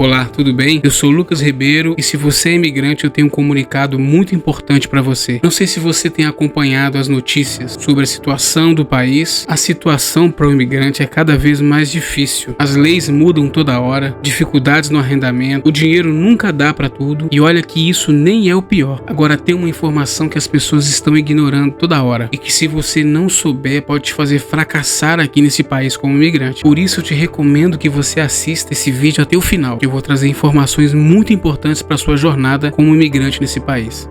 Olá, tudo bem? Eu sou Lucas Ribeiro e se você é imigrante eu tenho um comunicado muito importante para você. Não sei se você tem acompanhado as notícias sobre a situação do país. A situação para o imigrante é cada vez mais difícil. As leis mudam toda hora, dificuldades no arrendamento, o dinheiro nunca dá para tudo e olha que isso nem é o pior. Agora tem uma informação que as pessoas estão ignorando toda hora e que se você não souber pode te fazer fracassar aqui nesse país como imigrante. Por isso eu te recomendo que você assista esse vídeo até o final, que eu vou trazer informações muito importantes para sua jornada como imigrante nesse país.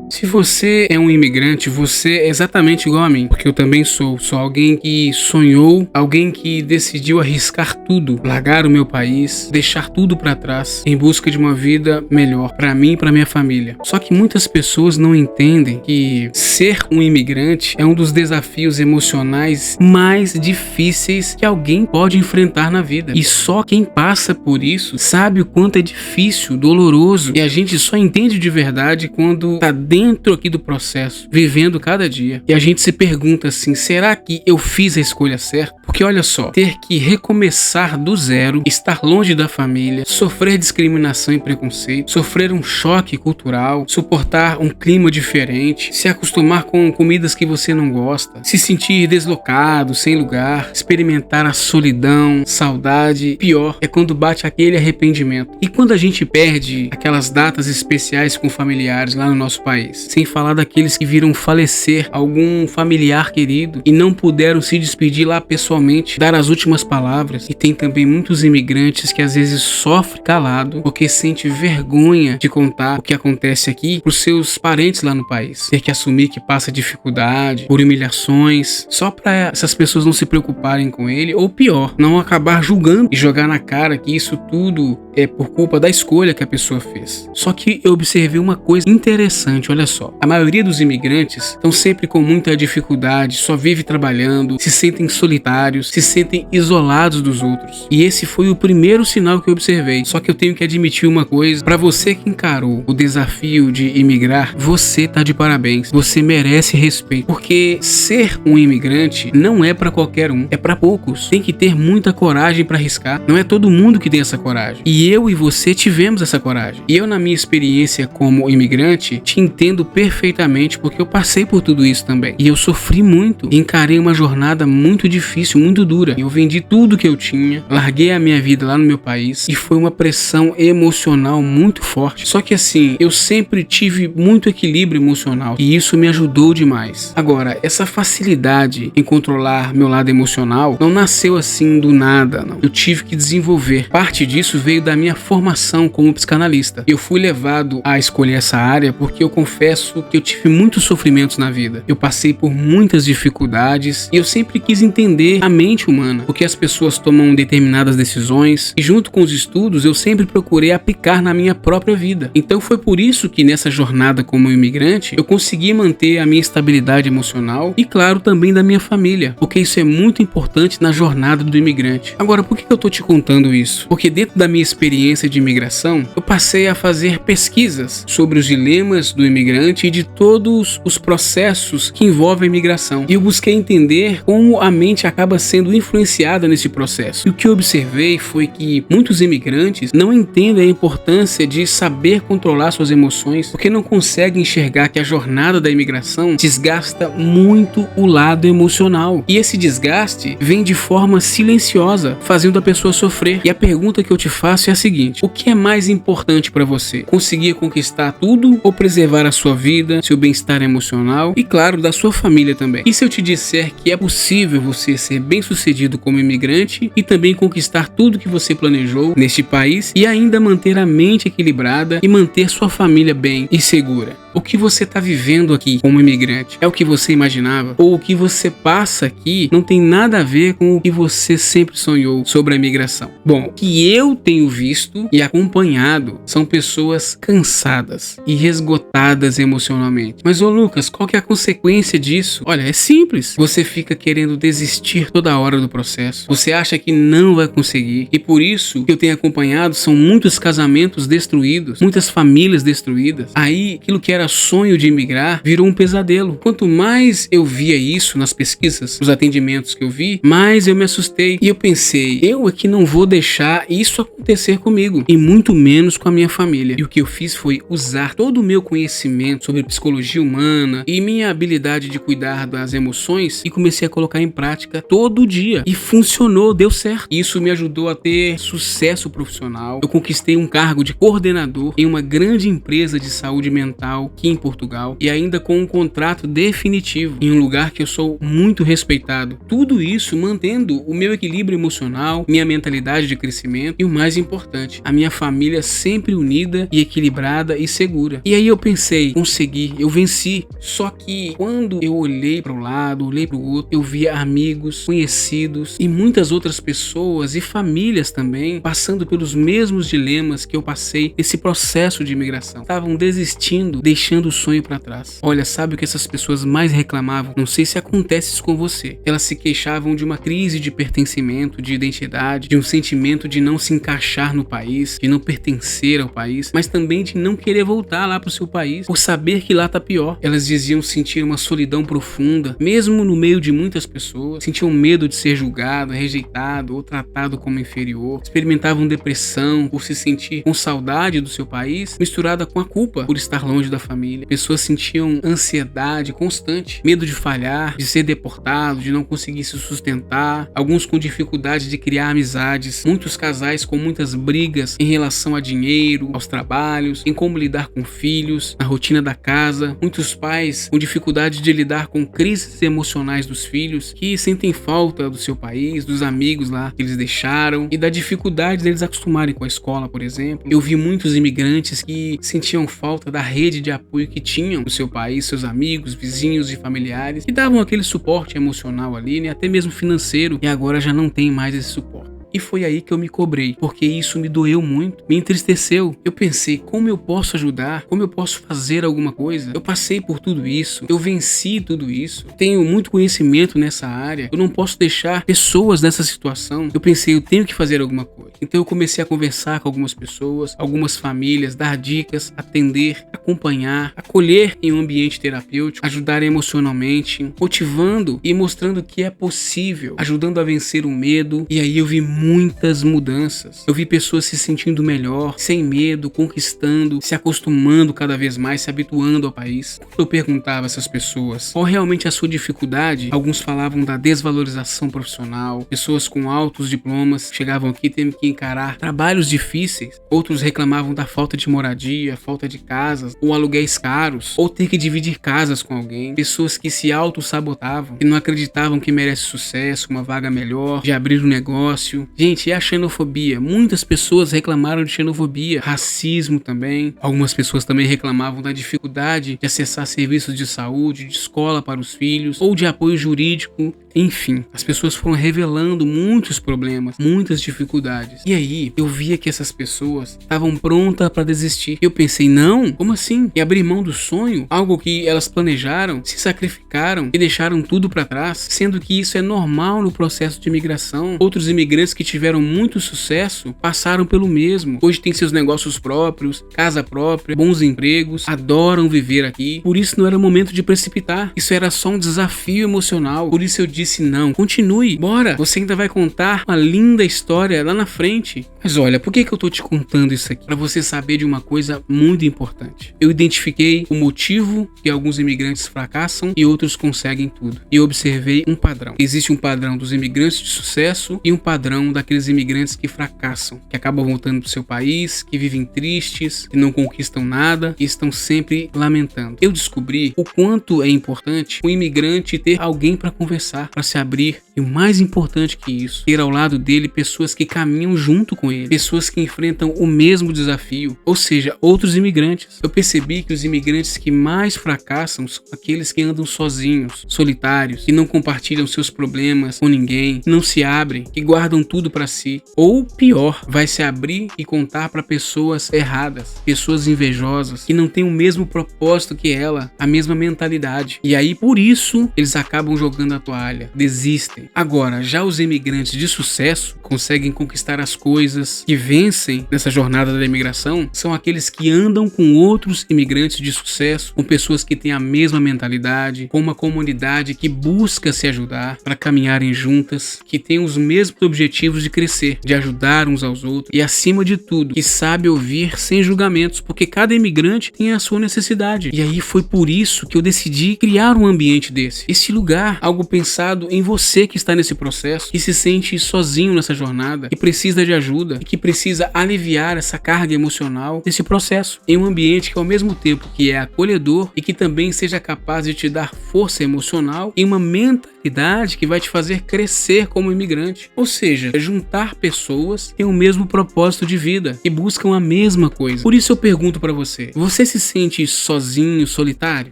Se você é um imigrante, você é exatamente igual a mim, porque eu também sou alguém que sonhou, alguém que decidiu arriscar tudo, largar o meu país, deixar tudo para trás em busca de uma vida melhor para mim e para minha família. Só que muitas pessoas não entendem que ser um imigrante é um dos desafios emocionais mais difíceis que alguém pode enfrentar na vida. E só quem passa por isso sabe o quanto é difícil, doloroso, e a gente só entende de verdade quando tá dentro aqui do processo, vivendo cada dia. E a gente se pergunta assim, será que eu fiz a escolha certa? Porque olha só, ter que recomeçar do zero, estar longe da família, sofrer discriminação e preconceito, sofrer um choque cultural, suportar um clima diferente, se acostumar com comidas que você não gosta, se sentir deslocado, sem lugar, experimentar a solidão, saudade. Pior é quando bate aquele arrependimento. E quando a gente perde aquelas datas especiais com familiares lá no nosso país, sem falar daqueles que viram falecer algum familiar querido e não puderam se despedir lá pessoalmente, dar as últimas palavras. E tem também muitos imigrantes que às vezes sofrem calado porque sente vergonha de contar o que acontece aqui para os seus parentes lá no país. Ter que assumir que passa dificuldade, por humilhações, só para essas pessoas não se preocuparem com ele, ou pior, não acabar julgando e jogar na cara que isso tudo é por culpa da escolha que a pessoa fez. Só que eu observei uma coisa interessante, olha só. A maioria dos imigrantes estão sempre com muita dificuldade, só vive trabalhando, se sentem solitários, se sentem isolados dos outros. E esse foi o primeiro sinal que eu observei. Só que eu tenho que admitir uma coisa, para você que encarou o desafio de imigrar, você tá de parabéns. Você merece respeito, porque ser um imigrante não é para qualquer um, é para poucos. Tem que ter muita coragem para arriscar. Não é todo mundo que tem essa coragem. E eu e você tivemos essa coragem. E eu, na minha experiência como imigrante, te entendo perfeitamente porque eu passei por tudo isso também. E eu sofri muito. Encarei uma jornada muito difícil, muito dura. Eu vendi tudo que eu tinha, larguei a minha vida lá no meu país e foi uma pressão emocional muito forte. Só que assim, eu sempre tive muito equilíbrio emocional e isso me ajudou demais. Agora, essa facilidade em controlar meu lado emocional não nasceu assim do nada, não. Eu tive que desenvolver. Parte disso veio da minha formação como psicanalista. Eu fui levado a escolher essa área porque eu confesso que eu tive muitos sofrimentos na vida. Eu passei por muitas dificuldades e eu sempre quis entender a mente humana, porque as pessoas tomam determinadas decisões e junto com os estudos eu sempre procurei aplicar na minha própria vida. Então foi por isso que nessa jornada como imigrante eu consegui manter a minha estabilidade emocional e claro também da minha família, porque isso é muito importante na jornada do imigrante. Agora, por que eu tô te contando isso? Porque dentro da minha experiência de imigração, eu passei a fazer pesquisas sobre os dilemas do imigrante e de todos os processos que envolvem a imigração. E eu busquei entender como a mente acaba sendo influenciada nesse processo. E o que eu observei foi que muitos imigrantes não entendem a importância de saber controlar suas emoções, porque não conseguem enxergar que a jornada da imigração desgasta muito o lado emocional. E esse desgaste vem de forma silenciosa, fazendo a pessoa sofrer. E a pergunta que eu te faço é a seguinte: o que é mais importante para você? Conseguir conquistar tudo ou preservar a sua vida, seu bem-estar emocional e claro, da sua família também? E se eu te disser que é possível você ser bem-sucedido como imigrante e também conquistar tudo que você planejou neste país e ainda manter a mente equilibrada e manter sua família bem e segura? O que você está vivendo aqui como imigrante é o que você imaginava? Ou o que você passa aqui não tem nada a ver com o que você sempre sonhou sobre a imigração? Bom, o que eu tenho visto e acompanhado são pessoas cansadas e esgotadas emocionalmente. Mas ô Lucas, qual que é a consequência disso? Olha, é simples. Você fica querendo desistir toda hora do processo. Você acha que não vai conseguir. E por isso que eu tenho acompanhado são muitos casamentos destruídos, muitas famílias destruídas. Aí aquilo que era era sonho de imigrar virou um pesadelo. Quanto mais eu via isso nas pesquisas, nos atendimentos que eu vi, mais eu me assustei. E eu pensei, eu é que não vou deixar isso acontecer comigo, e muito menos com a minha família. E o que eu fiz foi usar todo o meu conhecimento sobre psicologia humana e minha habilidade de cuidar das emoções e comecei a colocar em prática todo dia. E funcionou, deu certo. Isso me ajudou a ter sucesso profissional. Eu conquistei um cargo de coordenador em uma grande empresa de saúde mental aqui em Portugal e ainda com um contrato definitivo em um lugar que eu sou muito respeitado. Tudo isso mantendo o meu equilíbrio emocional, minha mentalidade de crescimento e o mais importante, a minha família sempre unida e equilibrada e segura. E aí eu pensei, consegui, eu venci. Só que quando eu olhei para o lado, olhei para o outro, eu via amigos, conhecidos e muitas outras pessoas e famílias também passando pelos mesmos dilemas que eu passei nesse processo de imigração. Estavam desistindo, deixando o sonho para trás. Olha, sabe o que essas pessoas mais reclamavam? Não sei se acontece isso com você. Elas se queixavam de uma crise de pertencimento, de identidade, de um sentimento de não se encaixar no país, de não pertencer ao país, mas também de não querer voltar lá pro seu país, por saber que lá tá pior. Elas diziam sentir uma solidão profunda, mesmo no meio de muitas pessoas, sentiam medo de ser julgado, rejeitado ou tratado como inferior, experimentavam depressão por se sentir com saudade do seu país, misturada com a culpa por estar longe da família. Pessoas sentiam ansiedade constante, medo de falhar, de ser deportado, de não conseguir se sustentar, alguns com dificuldade de criar amizades, muitos casais com muitas brigas em relação a dinheiro, aos trabalhos, em como lidar com filhos, na rotina da casa, muitos pais com dificuldade de lidar com crises emocionais dos filhos que sentem falta do seu país, dos amigos lá que eles deixaram e da dificuldade deles acostumarem com a escola, por exemplo. Eu vi muitos imigrantes que sentiam falta da rede de apoio que tinham no seu país, seus amigos, vizinhos e familiares, que davam aquele suporte emocional ali, né, até mesmo financeiro, e agora já não tem mais esse suporte. E foi aí que eu me cobrei, porque isso me doeu muito, me entristeceu. Eu pensei, como eu posso ajudar? Como eu posso fazer alguma coisa? Eu passei por tudo isso, eu venci tudo isso, tenho muito conhecimento nessa área, eu não posso deixar pessoas nessa situação. Eu pensei, eu tenho que fazer alguma coisa. Então eu comecei a conversar com algumas pessoas, algumas famílias, dar dicas, atender, acompanhar, acolher em um ambiente terapêutico, ajudar emocionalmente, motivando e mostrando que é possível, ajudando a vencer o medo. E aí eu vi muitas mudanças. Eu vi pessoas se sentindo melhor, sem medo, conquistando, se acostumando cada vez mais, se habituando ao país. Quando eu perguntava a essas pessoas qual realmente é a sua dificuldade, alguns falavam da desvalorização profissional, pessoas com altos diplomas chegavam aqui tendo que encarar trabalhos difíceis, outros reclamavam da falta de moradia, falta de casas, ou aluguéis caros, ou ter que dividir casas com alguém, pessoas que se auto-sabotavam, que não acreditavam que merece sucesso, uma vaga melhor, de abrir um negócio. Gente, e a xenofobia? Muitas pessoas reclamaram de xenofobia, racismo também. Algumas pessoas também reclamavam da dificuldade de acessar serviços de saúde, de escola para os filhos, ou de apoio jurídico. Enfim, as pessoas foram revelando muitos problemas, muitas dificuldades. E aí, eu via que essas pessoas estavam prontas para desistir. Eu pensei, não, como assim? E abrir mão do sonho? Algo que elas planejaram, se sacrificaram e deixaram tudo para trás, sendo que isso é normal no processo de imigração. Outros imigrantes que tiveram muito sucesso passaram pelo mesmo. Hoje têm seus negócios próprios, casa própria, bons empregos, adoram viver aqui. Por isso não era momento de precipitar. Isso era só um desafio emocional. Por isso eu disse não, continue, bora, você ainda vai contar uma linda história lá na frente. Mas olha, por que eu tô te contando isso aqui? Para você saber de uma coisa muito importante. Eu identifiquei o motivo que alguns imigrantes fracassam e outros conseguem tudo. E eu observei um padrão. Existe um padrão dos imigrantes de sucesso e um padrão daqueles imigrantes que fracassam, que acabam voltando pro seu país, que vivem tristes, que não conquistam nada e estão sempre lamentando. Eu descobri o quanto é importante o imigrante ter alguém para conversar, para se abrir, e o mais importante que isso, ter ao lado dele pessoas que caminham junto com ele, pessoas que enfrentam o mesmo desafio, ou seja, outros imigrantes. Eu percebi que os imigrantes que mais fracassam são aqueles que andam sozinhos, solitários, que não compartilham seus problemas com ninguém, não se abrem, que guardam tudo para si, ou pior, vai se abrir e contar para pessoas erradas, pessoas invejosas, que não têm o mesmo propósito que ela, a mesma mentalidade. E aí por isso eles acabam jogando a toalha. falha, desistem. Agora, já os imigrantes de sucesso conseguem conquistar as coisas, que vencem nessa jornada da imigração, são aqueles que andam com outros imigrantes de sucesso, com pessoas que têm a mesma mentalidade, com uma comunidade que busca se ajudar para caminharem juntas, que têm os mesmos objetivos de crescer, de ajudar uns aos outros e, acima de tudo, que sabe ouvir sem julgamentos, porque cada imigrante tem a sua necessidade. E aí foi por isso que eu decidi criar um ambiente desse. Esse lugar, algo pensado em você que está nesse processo, que se sente sozinho nessa jornada, que precisa de ajuda e que precisa aliviar essa carga emocional desse processo, em um ambiente que ao mesmo tempo que é acolhedor e que também seja capaz de te dar força emocional e uma mentalidade que vai te fazer crescer como imigrante. Ou seja, é juntar pessoas que têm o mesmo propósito de vida, que buscam a mesma coisa. Por isso eu pergunto pra você, você se sente sozinho, solitário,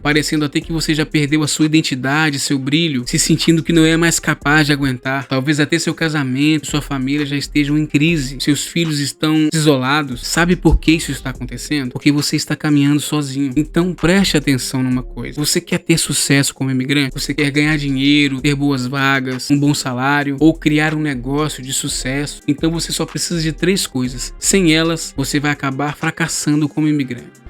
parecendo até que você já perdeu a sua identidade, seu brilho, se sentindo que não é mais capaz de aguentar, talvez até seu casamento, sua família já estejam em crise, seus filhos estão isolados. Sabe por que isso está acontecendo? Porque você está caminhando sozinho. Então preste atenção numa coisa, você quer ter sucesso como imigrante? Você quer ganhar dinheiro, ter boas vagas, um bom salário ou criar um negócio de sucesso? Então você só precisa de 3 coisas. Sem elas, você vai acabar fracassando como imigrante.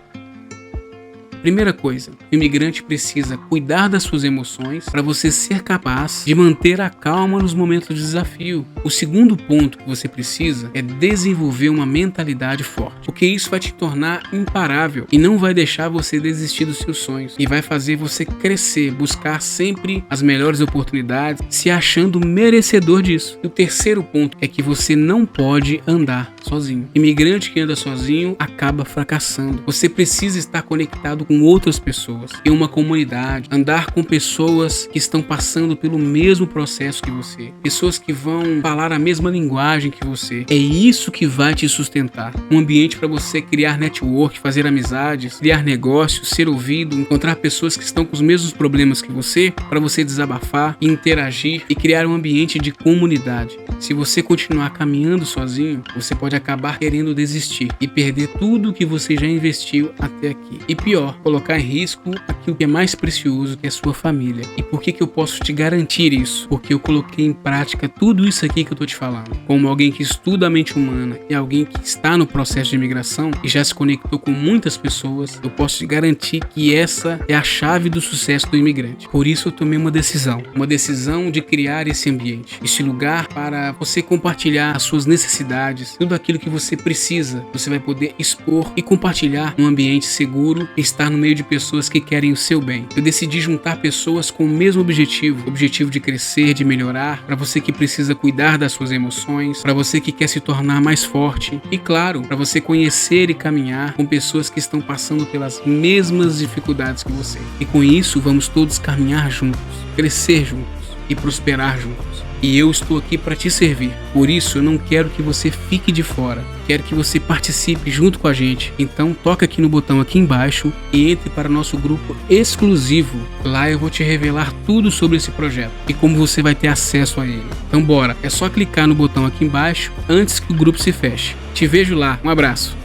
Primeira coisa, o imigrante precisa cuidar das suas emoções para você ser capaz de manter a calma nos momentos de desafio. O segundo ponto que você precisa é desenvolver uma mentalidade forte, porque isso vai te tornar imparável e não vai deixar você desistir dos seus sonhos e vai fazer você crescer, buscar sempre as melhores oportunidades, se achando merecedor disso. E o terceiro ponto é que você não pode andar sozinho. Imigrante que anda sozinho acaba fracassando. Você precisa estar conectado com outras pessoas, em uma comunidade, andar com pessoas que estão passando pelo mesmo processo que você, pessoas que vão falar a mesma linguagem que você. É isso que vai te sustentar. Um ambiente para você criar network, fazer amizades, criar negócios, ser ouvido, encontrar pessoas que estão com os mesmos problemas que você, para você desabafar, interagir e criar um ambiente de comunidade. Se você continuar caminhando sozinho, você pode acabar querendo desistir e perder tudo que você já investiu até aqui. E pior, colocar em risco aquilo que é mais precioso, que é a sua família. E por que eu posso te garantir isso? Porque eu coloquei em prática tudo isso aqui que eu tô te falando. Como alguém que estuda a mente humana e alguém que está no processo de imigração e já se conectou com muitas pessoas, eu posso te garantir que essa é a chave do sucesso do imigrante. Por isso eu tomei uma decisão de criar esse ambiente, esse lugar para você compartilhar as suas necessidades, tudo aquilo que você precisa, você vai poder expor e compartilhar num ambiente seguro e estar no meio de pessoas que querem o seu bem. Eu decidi juntar pessoas com o mesmo objetivo de crescer, de melhorar, para você que precisa cuidar das suas emoções, para você que quer se tornar mais forte e, claro, para você conhecer e caminhar com pessoas que estão passando pelas mesmas dificuldades que você. E com isso, vamos todos caminhar juntos, crescer juntos e prosperar juntos. E eu estou aqui para te servir. Por isso eu não quero que você fique de fora. Quero que você participe junto com a gente. Então toca aqui no botão aqui embaixo e entre para nosso grupo exclusivo. Lá eu vou te revelar tudo sobre esse projeto e como você vai ter acesso a ele. Então bora, é só clicar no botão aqui embaixo antes que o grupo se feche. Te vejo lá. Um abraço.